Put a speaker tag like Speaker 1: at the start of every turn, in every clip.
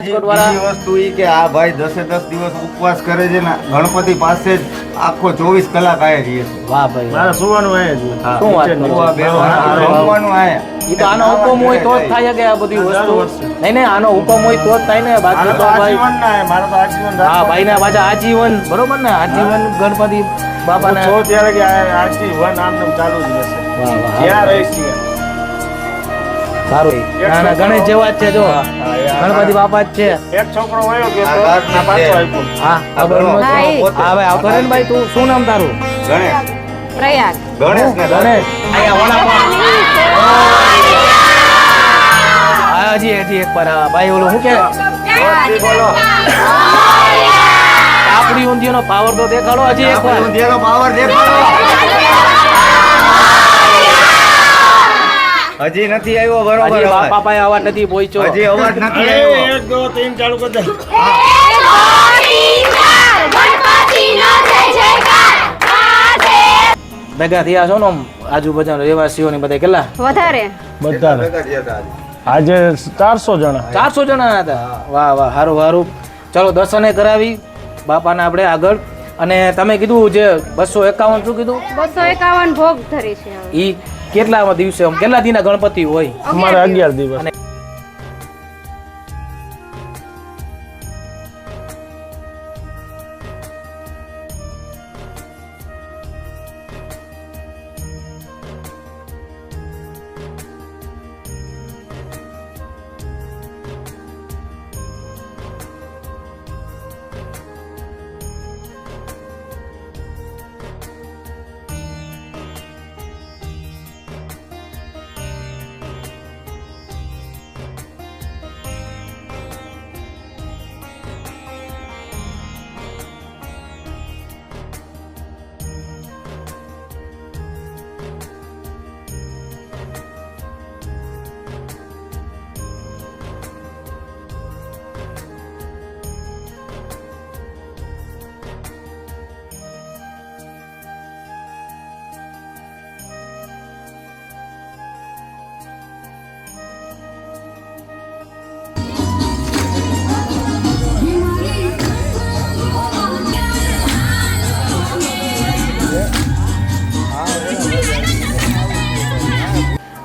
Speaker 1: બીજી વસ્તુ એ કે આ ભાઈ 10 દિવસ ઉપવાસ કરે છે ને ગણપતિ પાસે જ આખો 24 કલાક આયા રહીએ છે.
Speaker 2: વાહ ભાઈ
Speaker 3: મારા સુવાનું આયા જ
Speaker 2: શું વાત કરો?
Speaker 1: રમવાનું આયા.
Speaker 2: ઈ તો આનો હુકમ હોય તો જ થાય કે આ બધી વસ્તુ નહીં આનો હુકમ હોય તો જ થાય ને બાકી તો ભાઈ
Speaker 3: આજીવન ના મારા તો આજીવન
Speaker 2: હા ભાઈ ના પાછા આજીવન બરોબર ને આજીવન ગણપતિ બાપાને
Speaker 3: છો ત્યારે કે આજીવન આમ ચાલુ જ રહેશે.
Speaker 2: વાહ વાહ
Speaker 3: જ્યાં રહીશ ત્યાં.
Speaker 2: સારું ના ના ગણેશ જેવા જ છે જો ગણપતિ બાપા જ છે.
Speaker 3: એક છોકરો વયો ગયો
Speaker 1: આ
Speaker 3: તો
Speaker 1: ઘરની
Speaker 3: આ પાછો
Speaker 1: છે.
Speaker 3: આપ્યો.
Speaker 2: હા ખબર
Speaker 4: હા,
Speaker 2: નથી
Speaker 4: એ.
Speaker 2: હા ભાઈ આવતો રે ને ભાઈ તું શું નામ તારું
Speaker 1: ગણેશ
Speaker 4: પ્રયાગ
Speaker 1: ગણેશ ને
Speaker 2: ગણેશ અહીંયા વડાપાવ હા હજી એક વાર હા ભાઈ ઓલું શું કે
Speaker 1: બોલો
Speaker 2: આપણી ઊંધિયાનો પાવર તો દેખાડો હજી એક વાર
Speaker 1: ઊંધિયાનો પાવર દેખાડો. હજી નથી આવ્યો બરોબર
Speaker 2: હજી
Speaker 1: અવાજ.
Speaker 2: બાપા પાસે અવાજ નથી પહોંચ્યો
Speaker 1: હજી અવાજ નથી
Speaker 3: અરે
Speaker 1: આવ્યો.
Speaker 3: 1 2 3 ચાલુ કરી દે.
Speaker 2: ભેગા થયા છો ને આમ આજુબાજુ રહેવાસીઓ ને બધા કેટલા
Speaker 4: વધારે
Speaker 3: બધા
Speaker 1: ભેગા થયા હતા આજે.
Speaker 3: આજે 400 જણા
Speaker 2: 400 જણા હતા વાહ વાહ હારું હારું ચલો દર્શને કરાવી બાપાના આપણે આગળ અને તમે કીધું જે 251 શું કીધું
Speaker 4: 251 ભોગ ધરી છે હવે.
Speaker 2: ઈ કેટલા દિવસે આમ કેટલા દિના ગણપતિ હોય
Speaker 3: અમારે 11 દિવસ.
Speaker 2: અને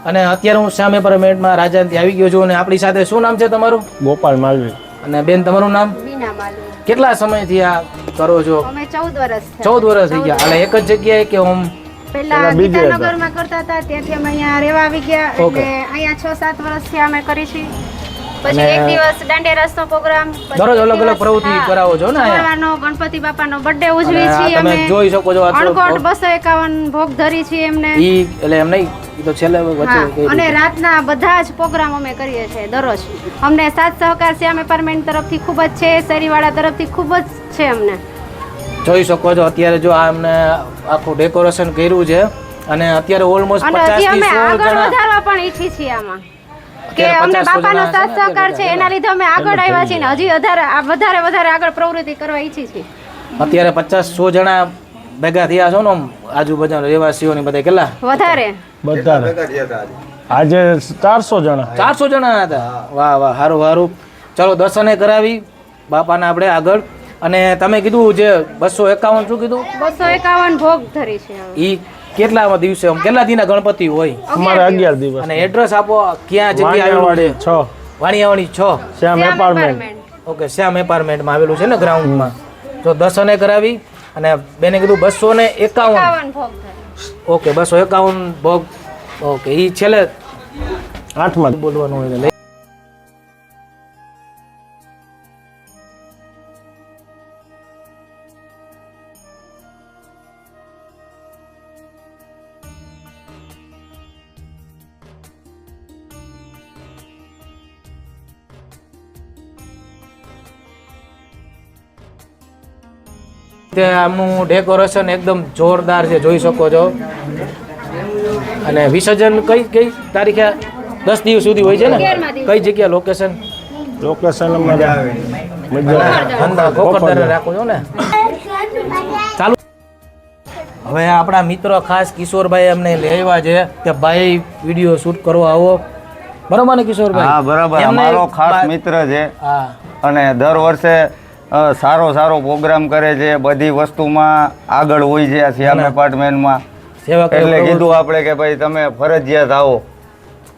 Speaker 2: અને અત્યારે હું સામે પરમેન્ટમાં રાજાથી આવી ગયો છું અને આપણી સાથે શું નામ છે તમારું
Speaker 3: ગોપાલ માલવી.
Speaker 2: અને બેન તમારું નામ
Speaker 4: બીના માલુ
Speaker 2: કેટલા સમયથી આ કરો છો
Speaker 4: અમે 14 વર્ષ
Speaker 2: 14 વર્ષ થઈ ગયા એટલે એક જ જગ્યાએ કે આમ
Speaker 4: પહેલા
Speaker 3: બીજે હતા.
Speaker 4: ગીતાનગરમાં કરતા હતા ત્યાંથી અમે અહીંયા રહેવા આવી ગયા
Speaker 2: Okay.
Speaker 4: એટલે અહીંયા 6-7 વર્ષથી અમે કરી છીએ પછી
Speaker 2: અને
Speaker 4: એક દિવસ દાંડિયા રાસનો પ્રોગ્રામ
Speaker 2: દરરોજ અલગ અલગ પ્રવૃત્તિ કરાવો છો ને અહીંયા?
Speaker 4: સવારનો ગણપતિ બાપાનો બર્થડે ઉજવી
Speaker 2: અને આ
Speaker 4: છીએ
Speaker 2: તમે
Speaker 4: અમે
Speaker 2: જોઈ શકો છો આ તો
Speaker 4: અણકોટ 251 ભોગ ધરી છીએ એમને
Speaker 2: ઈ એટલે એમ નહીં ઈ તો છેલ્લે વચ્ચે
Speaker 4: હા,
Speaker 2: કઈ
Speaker 4: અને
Speaker 2: રીતે.
Speaker 4: રાતના બધા જ પ્રોગ્રામ અમે કરીએ છીએ દરરોજ અમને સાથ સહકાર શ્યામ એપાર્ટમેન્ટ તરફથી ખૂબ જ છે શેરીવાળા તરફથી ખૂબ જ છે અમને
Speaker 2: જોઈ શકો છો અત્યારે જો આ અમને આખું ડેકોરેશન કર્યું છે અને અત્યારે ઓલમોસ્ટ
Speaker 4: અને
Speaker 2: 50
Speaker 4: હજી
Speaker 2: થી
Speaker 4: અમે
Speaker 2: 100
Speaker 4: આગળ
Speaker 2: જણા
Speaker 4: વધારવા પણ ઈચ્છી છીએ આમાં કે
Speaker 2: અત્યારે
Speaker 4: અમને
Speaker 2: 50
Speaker 4: બાપાનો
Speaker 2: જણા
Speaker 4: સાથ
Speaker 2: છે ને
Speaker 4: સહકાર છે
Speaker 2: અત્યારે
Speaker 4: એના લીધે અમે આગળ આવ્યા છીએ ને હજી વધારે આગળ પ્રવૃત્તિ કરવા ઈચ્છી છીએ
Speaker 2: અત્યારે 50-100 જણા ભેગા થયા છો ને આમ આજુબાજુ રહેવાસીઓ ને બધા કેટલા
Speaker 4: વધારે
Speaker 3: બધા
Speaker 1: ભેગા થયા હતા આજે.
Speaker 3: આજે 400 જણા.
Speaker 2: 400 જણા હતા વાહ વાહ હારું હારું ચલો દર્શને કરાવી બાપાના આપણે આગળ અને તમે કીધું જે 251 શું કીધું
Speaker 4: 251 ભોગ ધરી છે હવે.
Speaker 2: ઈ કેટલા દિવસે આમ કેટલા દિના ગણપતિ હોય
Speaker 3: અમારે 11 દિવસ.
Speaker 2: અને એડ્રેસ આપો ક્યાં જગ્યાએ આવેલું છે
Speaker 3: 6
Speaker 2: વાણિયાવાડી 6
Speaker 3: શ્યામ
Speaker 4: શ્યામ
Speaker 3: એપાર્ટમેન્ટ.
Speaker 4: એપાર્ટમેન્ટ.
Speaker 2: ઓકે શ્યામ એપાર્ટમેન્ટમાં આવેલું છે ને ગ્રાઉન્ડમાં તો દર્શને કરાવી અને બેને કીધું 251
Speaker 4: 51 ભોગ ધરી
Speaker 2: ઓકે 251 ભોગ ઓકે ઈ છેલ્લે
Speaker 3: 8માં
Speaker 2: બોલવાનું હોય એટલે તે આમનું ડેકોરેશન એકદમ જોરદાર છે જોઈ શકો છો અને વિસર્જન કઈ તારીખે 10 દિવસ સુધી હોય છે ને
Speaker 4: 11મા દિવસે.
Speaker 2: કઈ જગ્યા લોકેશન
Speaker 3: લોકેશન અમારે મજા
Speaker 2: ધંધા કોકરદારે રાખો છો ને ચાલુ હવે આપણા મિત્રો ખાસ કિશોરભાઈ અમને લેવા છે કે ભાઈ વિડીયો શૂટ કરવા આવો બરોબર ને કિશોરભાઈ?
Speaker 1: હા બરાબર,
Speaker 2: એમને
Speaker 1: અમારો ખાસ
Speaker 2: બા-
Speaker 1: મિત્ર છે
Speaker 2: હા
Speaker 1: અને દર વર્ષે સારો પ્રોગ્રામ કરે છે, બધી વસ્તુમાં આગળ હોય છે આ શ્યામ એપાર્ટમેન્ટમાં.
Speaker 2: સેવા કરે
Speaker 1: એટલે
Speaker 2: પ્રવૃત્તિ.
Speaker 1: કીધું આપણે કે ભાઈ તમે ફરજિયાત આવો.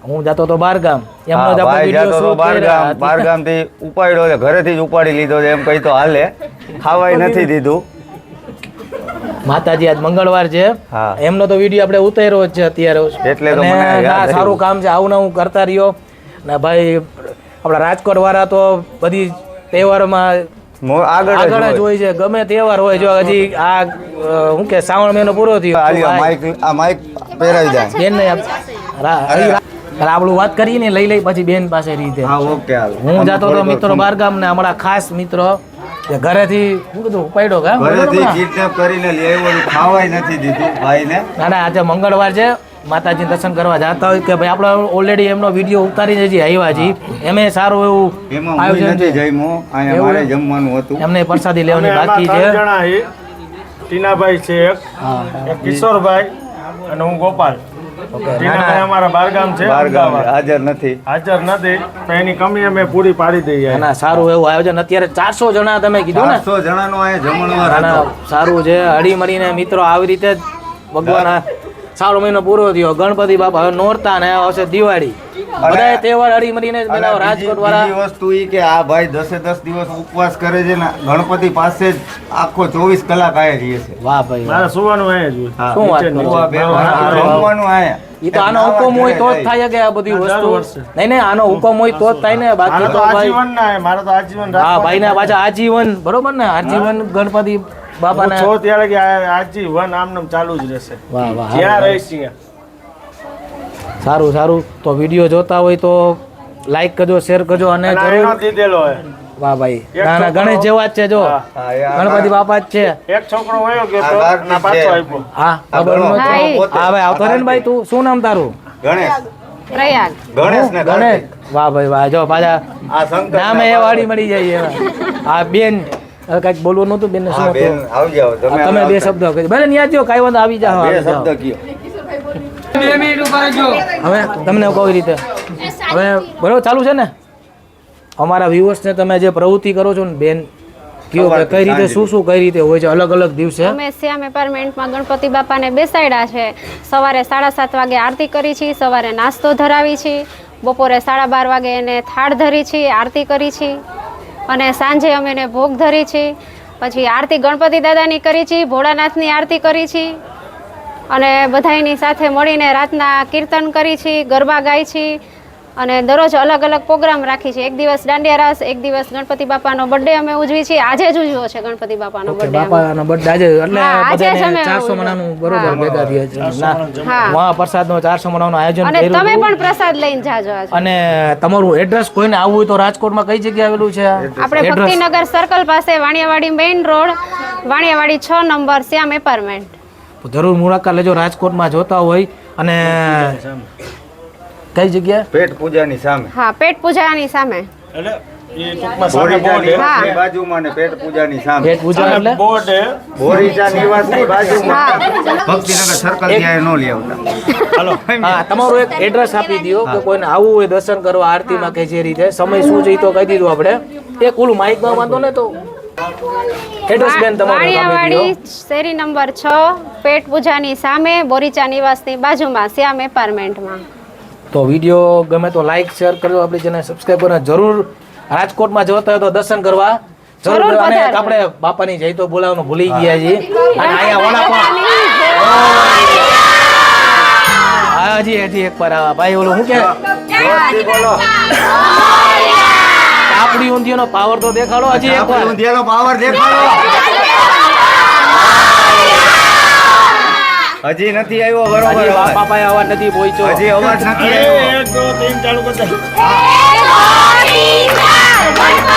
Speaker 2: હું જતો તો બાર ગામ એમનો
Speaker 1: હા,
Speaker 2: જ આપણો
Speaker 1: ભાઈ
Speaker 2: વિડીયો
Speaker 1: જાતો તો
Speaker 2: શૂટ કર્યા.
Speaker 1: બારગામ થી ઉપાડ્યો છે, ઘરેથી જ ઉપાડી લીધો છે એમ કહી તો હાલે, ખાવાય નથી દીધું.
Speaker 2: માતાજી આજ મંગળવાર છે,
Speaker 1: હા.
Speaker 2: એમનો તો વિડીયો આપણે ઉતાર્યો જ છે અત્યારે.
Speaker 1: એટલે તો
Speaker 2: અને
Speaker 1: મને યાદ
Speaker 2: ના,
Speaker 1: આવ્યું.
Speaker 2: સારું કામ છે, આવું નવું કરતા રહ્યો. ને ભાઈ આપણા રાજકોટ વાળા તો બધી તહેવારોમાં
Speaker 1: આગળ
Speaker 2: આગળ
Speaker 1: જ
Speaker 2: જ
Speaker 1: હોય.
Speaker 2: હોય છે, ગમે તહેવાર હોય. જો હજી આ શું કે શ્રાવણ મહિનો પૂરો થયો
Speaker 1: આ લ્યો, આ માઇક પહેરાવી જાય.
Speaker 2: બેન ને આપણું વાત કરીએ ને લઈ લઈ પછી બેન પાસે રીતે
Speaker 1: હા ઓકે હાલો.
Speaker 2: હું
Speaker 1: તમે
Speaker 2: જાતો તો
Speaker 1: થોડીક
Speaker 2: મિત્રો બારગામ ને હમણાં ખાસ મિત્રો જે ઘરેથી શું કીધું ઉપાડ્યો કે
Speaker 1: ઘરેથી કિડનેપ કરીને લઈ આવ્યો, ખાવાય નથી દીધું ભાઈને.
Speaker 2: ના ના આજે મંગળવાર છે, માતાજી દર્શન કરવા જતા હોય કે ભાઈ આપણે ઓલરેડી એમનો વિડીયો ઉતારીને હજી આવ્યા છીએ. એમે સારું એવું
Speaker 1: એમાં હું
Speaker 2: આયોજન
Speaker 1: નથી
Speaker 2: છે,
Speaker 1: જમ્યો, અહીંયા મારે જમવાનું હતું.
Speaker 2: એમને પ્રસાદી લેવાની
Speaker 3: અમે
Speaker 2: બાકી
Speaker 3: આમાં
Speaker 2: છે.
Speaker 3: 3 જણા છીએ. ટીનાભાઈ છે એક કિશોરભાઈ અને હું ગોપાલ. ટીનાભાઈ અમારા બારગામ છે,
Speaker 1: બારગામ
Speaker 3: અમદાવાદ.
Speaker 1: હાજર નથી.
Speaker 3: હાજર નથી તો એની કમી અમે પૂરી પાડી દઈએ.
Speaker 2: ના, ના, સારું એવું આયોજન. અત્યારે 400 જણા તમે કીધું ને?
Speaker 1: 400 જણાનો અહીંયા જમણવાર
Speaker 2: ના,
Speaker 1: હતો.
Speaker 2: ના, સારું છે. હળી મળીને મિત્રો આવી રીતે જ ભગવાન આ શ્રાવણ મહિનો પૂરો થયો, ગણપતિ બાપા હવે નોરતા ને આવશે દિવાળી, બધા તહેવાર હળી મળીને જ મનાવો. રાજકોટ વાળા
Speaker 1: બીજી વસ્તુ ઈ કે આ ભાઈ 10 દિવસ ઉપવાસ કરે છે ને, ગણપતિ પાસે જ આખો 24 કલાક આયા રહીએ છે.
Speaker 2: વાહ ભાઈ વાહ.
Speaker 3: મારે સુવાનું અહીંયા જ
Speaker 1: હા.
Speaker 2: શું વાત
Speaker 3: નીચે
Speaker 2: કરો?
Speaker 1: ઉવા બે
Speaker 3: નીચે.
Speaker 1: જમવાનું આયા.
Speaker 2: ઈ તો આનો હુકમ હોય તો જ થાય કે આ બધી વસ્તુ. નહીં નહીં, આનો હુકમ હોય તો જ થાય ને, બાકી
Speaker 3: મારે
Speaker 2: તો
Speaker 3: તો
Speaker 2: ભાઈ
Speaker 3: આજીવન ના મારે તો આજીવન
Speaker 2: હા ભાઈ ના પાછા આજીવન બરોબર ને, આજીવન ગણપતિ બાપા ને.
Speaker 3: છો ત્યારે કે આજીવન આમનામ ચાલુ જ રહેશે
Speaker 2: વાહ વાહ
Speaker 3: જ્યાં રહીશ ત્યાં.
Speaker 2: સારું સારું. તો વિડીયો જોતા હોય તો લાઈક કરજો, શેર કરજો અને
Speaker 3: અને
Speaker 2: જરૂર.
Speaker 3: એનો દીધેલો હે.
Speaker 2: વાહ ભાઈ,
Speaker 3: એક
Speaker 2: ના ના,
Speaker 3: છોકરો-
Speaker 2: ગણેશ જેવા જ છે જો,
Speaker 3: હા.
Speaker 1: હા, એ આ
Speaker 2: ગણપતિ બાપા જ છે.
Speaker 3: એક છોકરો વયો ગયો
Speaker 1: આ
Speaker 3: તો
Speaker 1: બાર
Speaker 3: ના પાછો
Speaker 1: છે.
Speaker 3: આપ્યો.
Speaker 2: હા
Speaker 1: આ
Speaker 2: ખબર
Speaker 1: ગણો
Speaker 2: નહોતી.
Speaker 4: હા,
Speaker 1: પોતે.
Speaker 2: હા ભાઈ આવતો રે ને ભાઈ. તું શું નામ તારું?
Speaker 1: ગણેશ
Speaker 4: પ્રયાગ.
Speaker 1: ગણેશ ને
Speaker 2: ગણેશ. વાહ ભાઈ વાહ. જો પાછા
Speaker 1: આ શંકર
Speaker 2: નામે એ વાળી મળી જાય એવા. આ બેન હવે કાંઈક બોલવું નહોતું બેન ને શું
Speaker 1: હા બેન
Speaker 2: હતું?
Speaker 1: આવી જાઓ તમે.
Speaker 2: તમે બે શબ્દ કહી ભલે ન્યા જો કાંઈ વાંધો આવી જાઓ,
Speaker 1: બે
Speaker 2: આવી જાઓ.
Speaker 1: શબ્દ કયો.
Speaker 2: હવે તમને કોઈ રીતે હવે બરોબર ચાલુ છે ને? અમારા વ્યુઅર્સને તમે જે પ્રવૃત્તિ કરો છો ને બેન, કયો કે કઈ રીતે શું શું કઈ રીતે હોય છે અલગ અલગ દિવસે?
Speaker 4: અમે શ્યામ એપાર્ટમેન્ટમાં ગણપતિ બાપાને બેસાડ્યા છે. સવારે 7:30 વાગે આરતી કરી છે, સવારે નાસ્તો ધરાવી છે, બપોરે 12:30 વાગે એને થાળ ધરી છે, આરતી કરી છે, અને સાંજે અમે એને ભોગ ધરી છે. પછી આરતી ગણપતિ દાદાની કરી છે, ભોળાનાથની આરતી કરી છે, અને બધાયની સાથે મળીને રાતના કીર્તન કરી છે, ગરબા ગાય છે, અને દરરોજ અલગ અલગ પ્રોગ્રામ રાખી છે. એક દિવસ દાંડિયા રાસ, એક દિવસ ગણપતિ બાપાનો બર્થડે અમે ઉજવી છીએ. આજે જ ઉજવ્યો છે ગણપતિ બાપાનો
Speaker 2: ઓકે,
Speaker 4: બર્થડે.
Speaker 2: બાપાનો બર્થડે આજે એટલે
Speaker 4: હા, આજે જ
Speaker 2: બધાને
Speaker 4: અમે
Speaker 2: 400 મણાનું બરોબર
Speaker 4: હા.
Speaker 2: ભેગા થયા છે. ના,
Speaker 4: હા.
Speaker 2: મહાપ્રસાદનો 400 મણાનું આયોજન
Speaker 4: અને
Speaker 2: કર્યું
Speaker 4: તમે
Speaker 2: હતું.
Speaker 4: પણ પ્રસાદ લઈને જાજો આજે.
Speaker 2: અને તમારું એડ્રેસ કોઈને આવવું હોય તો રાજકોટમાં કઈ જગ્યાએ આવેલું છે?
Speaker 4: આપણે
Speaker 2: Address?
Speaker 4: ભક્તિનગર સર્કલ પાસે Vaniyawadi main road, Vaniyawadi 6 number, શ્યામ એપાર્ટમેન્ટ.
Speaker 2: તો જરૂર મુલાકાત લેજો રાજકોટમાં જોતા હોય. અને કઈ જગ્યાએ?
Speaker 1: પેટ પૂજાની સામે.
Speaker 4: હા, પેટ પૂજાની સામે.
Speaker 3: એટલે એ ટૂંકમાં સામે
Speaker 1: બોરીચા
Speaker 3: બોર્ડ હે.
Speaker 1: નિવાસની બાજુમાં ને પેટ પૂજાની સામે.
Speaker 2: પેટ પૂજા
Speaker 3: સામે
Speaker 2: એટલે
Speaker 3: બોર્ડ હે.
Speaker 1: બોરીચા નિવાસની બાજુમાં.
Speaker 4: હા.
Speaker 1: ભક્તિનગર સર્કલ ત્યાં નો લઈ આવતા.
Speaker 3: હાલો.
Speaker 2: હા, તમારું એક એડ્રેસ આપી દો કે કોઈને આવવું હોય દર્શન કરવા આરતીમાં કે જે રીતે સમય શું છે ઈ તો કહી દીધું આપણે. એક ઓલું માઇકમાં વાંધો ને તો એડ્રેસ બેન તમારું આપી
Speaker 4: વાણિયાવાડી
Speaker 2: દો.
Speaker 4: શેરી નંબર 6, પેટ પૂજાની સામે, બોરીચા નિવાસની બાજુમાં, શ્યામ એપાર્ટમેન્ટમાં.
Speaker 2: તો વિડીયો ગમે તો લાઈક શેર કરજો, આપણી ચેનલ સબસ્ક્રાઇબ કરો. જરૂર રાજકોટમાં જતા હોય તો દર્શન કરવા જરૂર.
Speaker 4: જરૂર
Speaker 2: અને
Speaker 4: પધારજો.
Speaker 2: આપણે બાપાની જય તો બોલાવવાનું ભૂલી ગયા છીએ. અને અહીંયા વડાપાવ હા, હજી એક વાર આ ભાઈ ઓલું શું કે
Speaker 1: જોરથી બોલો.
Speaker 2: આપણી ઊંધિયાનો પાવર તો દેખાડો હજી એક વાર.
Speaker 1: આપણે ઊંધિયાનો પાવર દેખાડો. હજી નથી આવ્યો બરોબર
Speaker 2: હજી
Speaker 1: અવાજ.
Speaker 2: બાપાએ અવાજ નથી પહોંચ્યો.
Speaker 1: હજી અવાજ નથી
Speaker 3: અરે,
Speaker 1: આવ્યો.
Speaker 3: 1 2 3 ચાલુ કરતા.
Speaker 4: ગણપતિ